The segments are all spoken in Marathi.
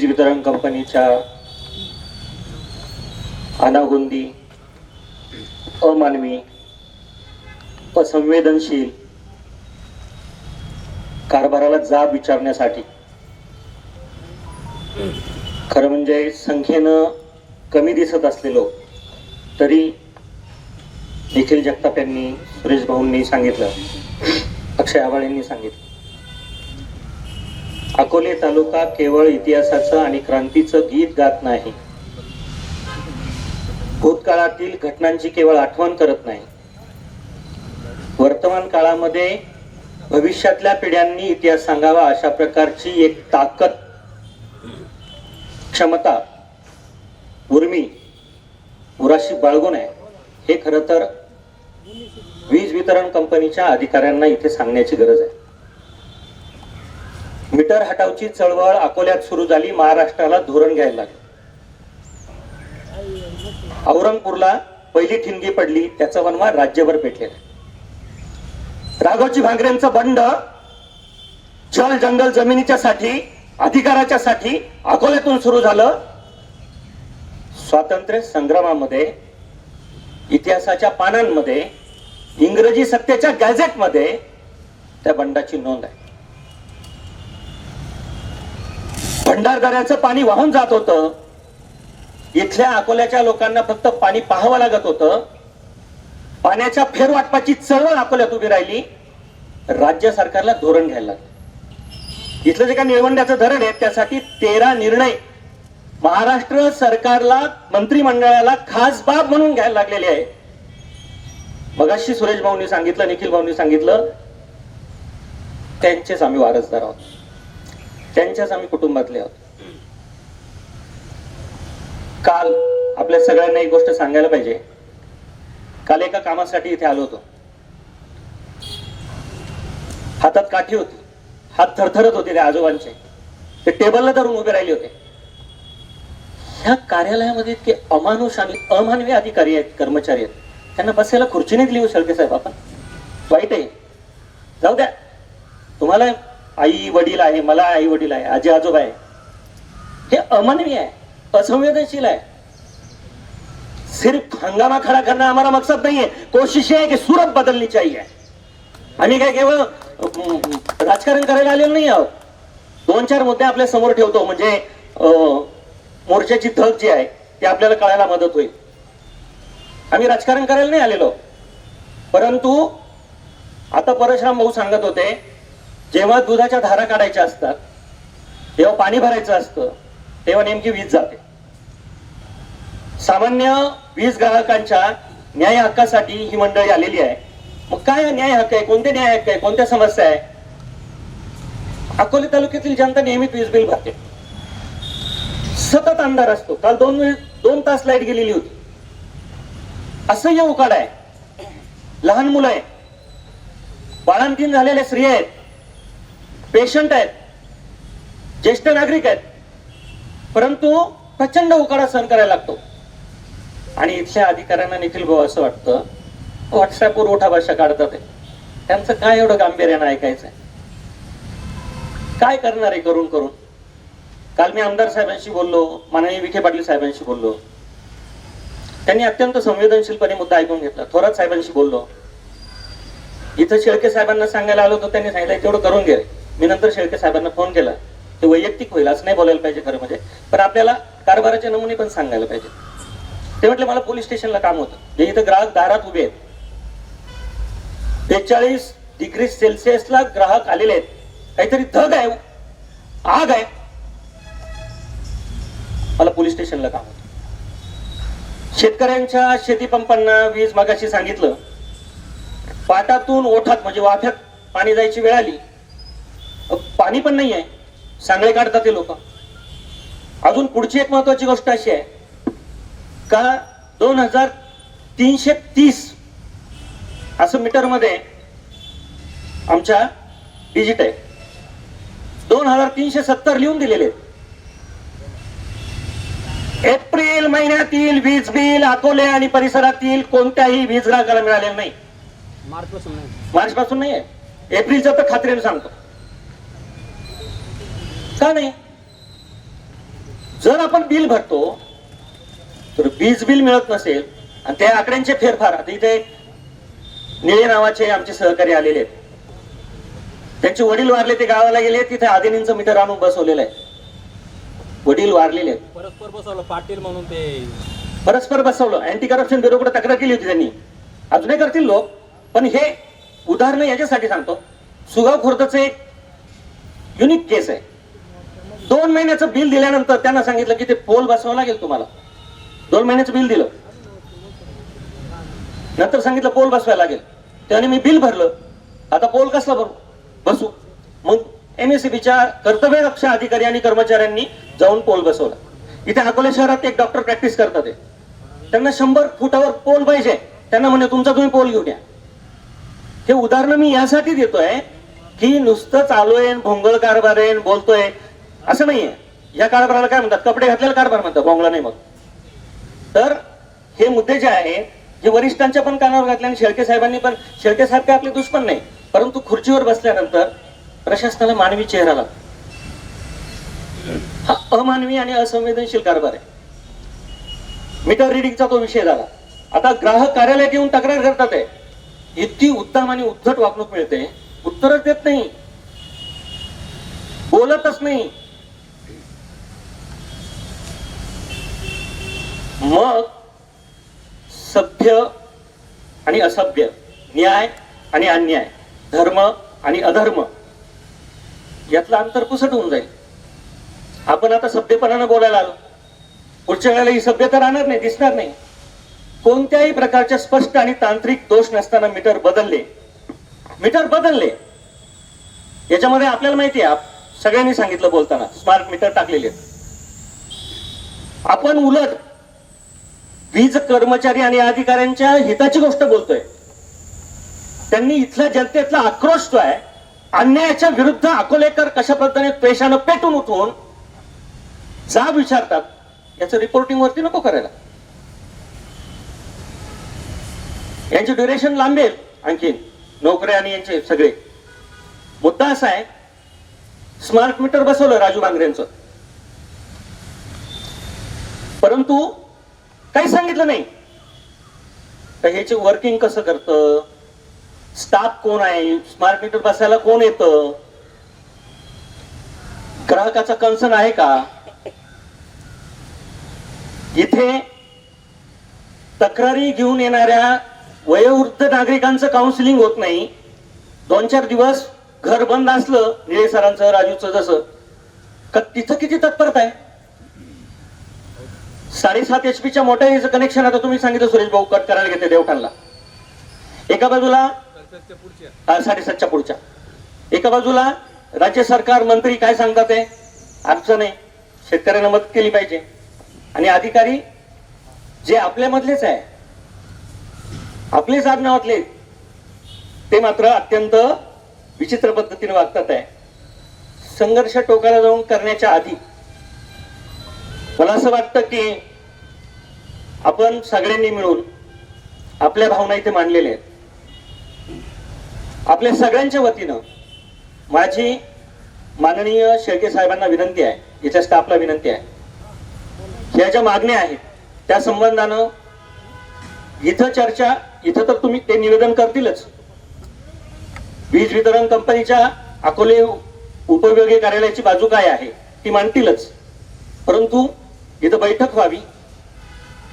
वीज वितरण कंपनीच्या अनागोंदी, अमानवी, असंवेदनशील कारभाराला जाब विचारण्यासाठी, खरं म्हणजे संख्येनं कमी दिसत असलेलो तरी निखिल जगताप यांनी, सुरेश भाऊंनी सांगितलं, अक्षय आवाळ यांनी सांगितलं, अकोले तालुका केवळ इतिहासाचं आणि क्रांतीचं गीत गात नाही, भूतकाळातील घटनांची केवळ आठवण करत नाही, वर्तमान काळामध्ये भविष्यातल्या पिढ्यांनी इतिहास सांगावा अशा प्रकारची एक ताकद, क्षमता, उर्मी उराशी बाळगून आहे, हे खरं तर वीज वितरण कंपनीच्या अधिकाऱ्यांना इथे सांगण्याची गरज आहे. मीटर हटावची चळवळ अकोल्यात सुरू झाली, महाराष्ट्राला धोरण घ्यायला लागले. औरंगपूरला पहिली ठिणगी पडली, त्याचा वनवार राज्यभर पेटलेला. राघोजी भांगरेंचं बंड जल जंगल जमिनीच्या साठी, अधिकाराच्या साठी अकोल्यातून सुरू झालं. स्वातंत्र्य संग्रामामध्ये, इतिहासाच्या पानांमध्ये, इंग्रजी सत्तेच्या गॅझेटमध्ये त्या बंडाची नोंद आहे. भंडारदऱ्याचं पाणी वाहून जात होतं, इथल्या अकोल्याच्या लोकांना फक्त पाणी पाहावं लागत होतं. पाण्याच्या फेरवाटपाची चळवळ अकोल्यात उभी राहिली, राज्य सरकारला धोरण घ्यायला लागलं. इथलं जे काही निळवंड्याचं धरण आहे त्यासाठी 13 निर्णय महाराष्ट्र सरकारला, मंत्रिमंडळाला खास बाब म्हणून घ्यायला लागलेले आहे. मगाशी सुरेश भाऊंनी सांगितलं, निखिल भाऊंनी सांगितलं, त्यांचेच आम्ही वारसदार आहोत, त्यांच्याच आम्ही कुटुंबातले आहोत. काल आपल्या सगळ्यांना एक गोष्ट सांगायला पाहिजे. काल एका कामासाठी इथे आलो होतो. हातात काठी होती, हात थरथरत होते त्या आजोबांचे. ते टेबलला धरून उभे राहिले होते. ह्या कार्यालयामध्ये इतके अमानुष आणि अमानवी अधिकारी आहेत, कर्मचारी आहेत, त्यांना बसायला खुर्चीने दिली हो शेळके साहेब. आपण वाईट आहे, जाऊ द्या. तुम्हाला आई वडील आहे, मला आई वडील आहे, आजी आजोबा आहे. हे अमानवी आहे, असंवेदनशील आहे. सिर्फ हंगामा खड़ा करना हमारा मकसद नहीं है. कोशिश है कि सूरत बदलनी चाहिए. आम्ही काय केवळ राजकारण करायला आलेलो नाही आहोत. 2-4 मुद्दे आपल्या समोर ठेवतो, म्हणजे मोर्चाची धग जी आहे ती आपल्याला कळायला मदत होईल. आम्ही राजकारण करायला नाही आलेलो. परंतु आता परशुराम भाऊ सांगत होते, जेव्हा दुधाच्या धारा काढायच्या असतात, तेव्हा पाणी भरायचं असतं, तेव्हा नेमकी वीज जाते. सामान्य वीज ग्राहकांच्या न्याय हक्कासाठी ही मंडळी आलेली आहे. मग काय न्याय हक्क आहे, कोणते न्याय हक्क आहे, कोणत्या समस्या आहे? अकोले तालुक्यातील जनता नियमित वीज बिल भरते, सतत अंधार असतो. काल 2 तास लाईट गेलेली होती. असह्य उकाडा आहे, लहान मुलं आहे, बाळंतीण झालेल्या स्त्रिया आहेत, पेशंट आहेत, ज्येष्ठ नागरिक आहेत, परंतु प्रचंड उकाडा सहन करायला लागतो. आणि इथल्या अधिकाऱ्यांना निखिल भाऊ असं वाटतं, व्हॉट्सअपवर उठाभाषा काढतात. त्यांचं काय एवढं गांभीर्यानं ऐकायचंय? काय करणार आहे करून करून? काल मी आमदार साहेबांशी बोललो, माननीय विखे पाटील साहेबांशी बोललो. त्यांनी अत्यंत संवेदनशीलपणे मुद्दा ऐकून घेतला. थोरात साहेबांशी बोललो. इथं शेळके साहेबांना सांगायला आलो होतो, त्यांनी सांगितलं तेवढं करून घे. मी नंतर शेळके साहेबांना फोन केला. ते वैयक्तिक होईल असं नाही बोलायला पाहिजे खरं म्हणजे, पण आपल्याला कारभाराचे नमुने पण सांगायला पाहिजे. ते म्हटलं मला पोलीस स्टेशनला काम होतं, जे इथं ग्राहक दारात उभे आहेत. 43 डिग्री सेल्सिअसला ग्राहक आलेले आहेत. काहीतरी धग आहे, आग आहे. मला पोलीस स्टेशनला काम होतं. शेतकऱ्यांच्या शेतीपंपांना वीज मगाशी सांगितलं, पाटातून ओठात म्हणजे वाफ्यात पाणी जायची वेळ आली, पाणी पण नाही आहे, सांगळे काढतात ते लोक. अजून पुढची एक महत्वाची गोष्ट अशी आहे का 2330 असं मीटर मध्ये आमच्या डिजिट आहे. 2370 लिहून दिलेले. एप्रिल महिन्यातील वीज बिल अकोले आणि परिसरातील कोणत्याही वीज ग्राहकाला मिळालेलं नाही. मार्च पासून नाही आहे, एप्रिलचं तर खात्रीने सांगतो. का नाही? जर आपण बिल भरतो तर वीज बिल मिळत नसेल आणि त्या आकड्यांचे फेरफार, आता इथे निळे नावाचे आमचे सहकारी आलेले आहेत, त्यांचे वडील वारले, ते गावाला गेले, तिथे आदिनींचं मीटर आणून बसवलेलं आहे. वडील वारलेले आहेत, परस्पर बसवलं पाटील म्हणून, ते परस्पर बसवलं. अँटी करप्शन ब्युरोकडे तक्रार केली होती त्यांनी, अजूनही करतील लोक. पण हे उदाहरण याच्यासाठी सांगतो, सुगाव खुर्दचं एक युनिक केस आहे. 2 महिन्याचं बिल दिल्यानंतर त्यांना सांगितलं की ते पोल बसवावं लागेल तुम्हाला. 2 महिन्याचं बिल दिलं, नंतर सांगितलं पोल बसवायला लागेल. त्याने मी बिल भरलं, आता पोल कसला बसू? मग MSEBच्या कर्तव्यदक्ष अधिकारी आणि कर्मचाऱ्यांनी जाऊन पोल बसवला. इथे अकोला शहरात एक डॉक्टर प्रॅक्टिस करतात, त्यांना 100 फुटावर पोल पाहिजे. त्यांना म्हणे तुमचा तुम्ही पोल घेऊन या. हे उदाहरण मी यासाठी देतोय की नुसतं चालूय, भोंगळ कारभार आहे, बोलतोय असं नाहीये. या कारभाराला काय म्हणतात? कपडे घातलेला कारभार म्हणतात, भोंगळा नाही. मग तर हे मुद्दे जे आहेत, जे वरिष्ठांच्या पण कानावर घातले आणि शेळके साहेबांनी पण, शेळके साहेब काय आपले दुश्मन नाही, परंतु खुर्चीवर बसल्यानंतर प्रशासनाला मानवी चेहरा लागतो. हा अमानवी आणि असंवेदनशील कारभार आहे. मीटर रिडिंगचा तो विषय झाला. आता ग्राहक कार्यालयात येऊन तक्रार करतात आहे, इतकी उत्तम आणि उद्धट वागणूक मिळते, उत्तरच देत नाही, बोलतच नाही. मग सभ्य आणि असभ्य, न्याय आणि अन्याय, धर्म आणि अधर्म यातलं अंतर पुसट होऊन जाईल. आपण आता सभ्यपणानं बोलायला आलो, पुढच्या वेळेला ही सभ्यता राहणार नाही, दिसणार नाही. कोणत्याही प्रकारच्या स्पष्ट आणि तांत्रिक दोष नसताना मीटर बदलले. याच्यामध्ये आपल्याला माहिती आहे, सगळ्यांनी सांगितलं बोलताना, स्मार्ट मीटर टाकलेले. आपण उलट वीज कर्मचारी आणि अधिकाऱ्यांच्या हिताची गोष्ट बोलतोय. त्यांनी इथल्या जनतेतला आक्रोश जो आहे, अन्यायाच्या विरुद्ध अकोलेकर कशा पद्धतीने पेशानं पेटून उठून जाब विचारतात, याचं रिपोर्टिंग वरती नको करायला. यांची ड्युरेशन लांबेल आणखी, नोकऱ्या आणि यांचे सगळे. मुद्दा असा आहे, स्मार्ट मीटर बसवलं राजू भांगरेंचं, परंतु काही सांगितलं नाही तर ह्याचे वर्किंग कसं करतं, स्टाफ कोण आहे, स्मार्ट मीटर बसायला कोण येतं, ग्राहकाचा कन्सर्न आहे का. इथे तक्रारी घेऊन येणाऱ्या वयोवृद्ध नागरिकांचं काउन्सिलिंग होत नाही. 2-4 दिवस घर बंद असलं, निळे सरांचं, राजूचं, जसं का तिथं किती तत्परता आहे. 7.5 HP मोठ्या कनेक्शन आता तुम्ही सांगितलं सुरेश भाऊ कट करायला घेते देवठाणला. एका बाजूला 7.5च्या पुढच्या, एका बाजूला राज्य सरकार मंत्री काय सांगतात आहे, अडचण आहे, शेतकऱ्यांना मदत केली पाहिजे, आणि अधिकारी जे आपल्या मधलेच आहे, आपलेच आडनावातले, ते मात्र अत्यंत विचित्र पद्धतीने वागतात आहे. संघर्ष टोकाला जाऊन करण्याच्या आधी मला असं वाटतं की आपण सगळ्यांनी मिळून आपल्या भावना इथे मांडलेल्या आहेत. आपल्या सगळ्यांच्या वतीनं माझी माननीय शेळके साहेबांना विनंती आहे, याच्या स्टाफला विनंती आहे, ह्या ज्या मागण्या आहेत त्या संबंधानं इथं चर्चा, इथं तर तुम्ही ते निवेदन करतीलच, वीज वितरण कंपनीच्या अकोले उपविभागीय कार्यालयाची बाजू काय आहे ती मांडतीलच, परंतु इथं बैठक व्हावी.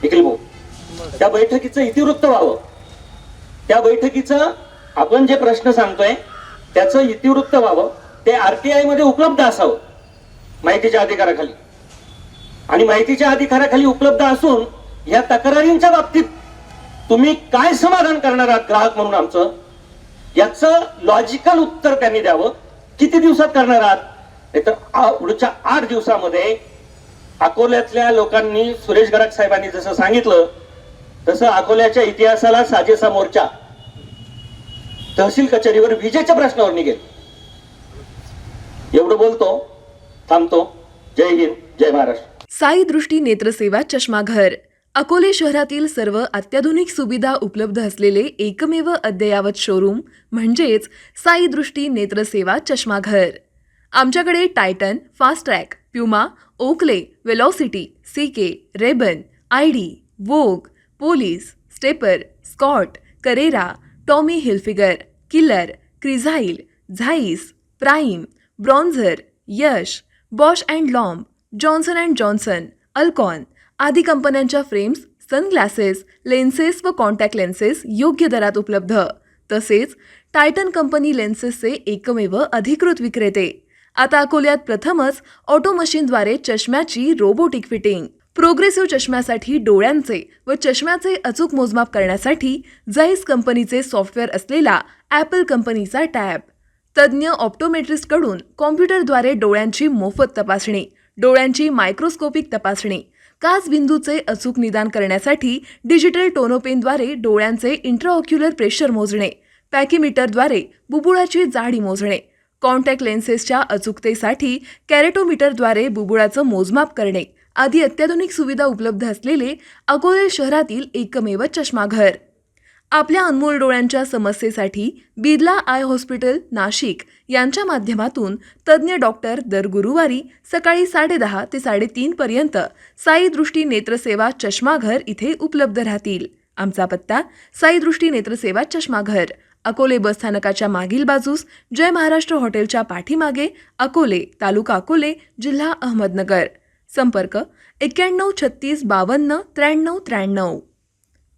निखिल भाऊ, त्या बैठकीचं इतिवृत्त व्हावं, त्या बैठकीचं आपण जे प्रश्न सांगतोय त्याचं इतिवृत्त व्हावं, ते RTI मध्ये उपलब्ध असावं माहितीच्या अधिकाराखाली. आणि माहितीच्या अधिकाराखाली उपलब्ध असून या तक्रारींच्या बाबतीत तुम्ही काय समाधान करणार आहात ग्राहक म्हणून आमचं, याचं लॉजिकल उत्तर त्यांनी द्यावं. किती दिवसात करणार आहात, नाहीतर पुढच्या 8 दिवसामध्ये अकोल्यातल्या लोकांनी, सुरेश गराग साहेबांनी जसं सांगितलं तसं अकोल्याच्या इतिहासाला साजेसा मोर्चा तहसील कचेरीवर विजेच्या प्रश्नावर निघेल. एवढं बोलतो, थांबतो. जय हिंद, जय महाराष्ट्र. साई दृष्टी नेत्रसेवा चष्माघर अकोले शहरातील सर्व अत्याधुनिक सुविधा उपलब्ध असलेले एकमेव अद्ययावत शोरूम म्हणजेच साई दृष्टी नेत्रसेवा चष्माघर. आमच्याकडे Titan, Fastrack, Puma, Oakley, Velocity, CK, Rayban, ID, Vogue, Police, Stepper, Scott, Carrera, Tommy Hilfiger, Killer, Crizal, Zeiss, Prime, Bronzer, Yash, Bausch and Lomb, Johnson and Johnson, Alcon आदी कंपन्यांच्या फ्रेम्स, सनग्लासेस, लेन्सेस व कॉन्टॅक्ट लेन्सेस योग्य दरात उपलब्ध. तसेच टायटन कंपनी लेन्सेसचे एकमेव अधिकृत विक्रेते. आता अकोल्यात प्रथमच ऑटो मशीनद्वारे चष्म्याची रोबोटिक फिटिंग. प्रोग्रेसिव्ह चष्म्यासाठी डोळ्यांचे व चष्म्याचे अचूक मोजमाप करण्यासाठी जाईस कंपनीचे सॉफ्टवेअर असलेला ॲपल कंपनीचा टॅब. तज्ज्ञ ऑप्टोमेट्रिस्टकडून कॉम्प्युटरद्वारे डोळ्यांची मोफत तपासणी, डोळ्यांची मायक्रोस्कोपिक तपासणी, काचबिंदूचे अचूक निदान करण्यासाठी डिजिटल टोनोपेनद्वारे डोळ्यांचे इंट्राऑक्युलर प्रेशर मोजणे, पॅकीमीटरद्वारे बुबुळाची जाडी मोजणे, कॉन्टॅक्ट लेन्सेसच्या अचूकतेसाठी कॅरेटोमीटरद्वारे बुबुळाचं मोजमाप करणे आदी अत्याधुनिक सुविधा उपलब्ध असलेले अकोले शहरातील एकमेव चष्माघर. आपल्या अनमोल डोळ्यांच्या समस्येसाठी बिर्ला आय हॉस्पिटल नाशिक यांच्या माध्यमातून तज्ज्ञ डॉक्टर दर गुरुवारी सकाळी 10:30 ते 3:30 पर्यंत साई दृष्टी नेत्रसेवा चष्माघर इथे उपलब्ध राहतील. आमचा पत्ता साई दृष्टी नेत्रसेवा चष्माघर, अकोले बसस्थानकाच्या मागील बाजूस जय महाराष्ट्र हॉटेलच्या पाठीमागे, अकोले, तालुका अकोले, जिल्हा अहमदनगर. संपर्क 91 36 52 93 93.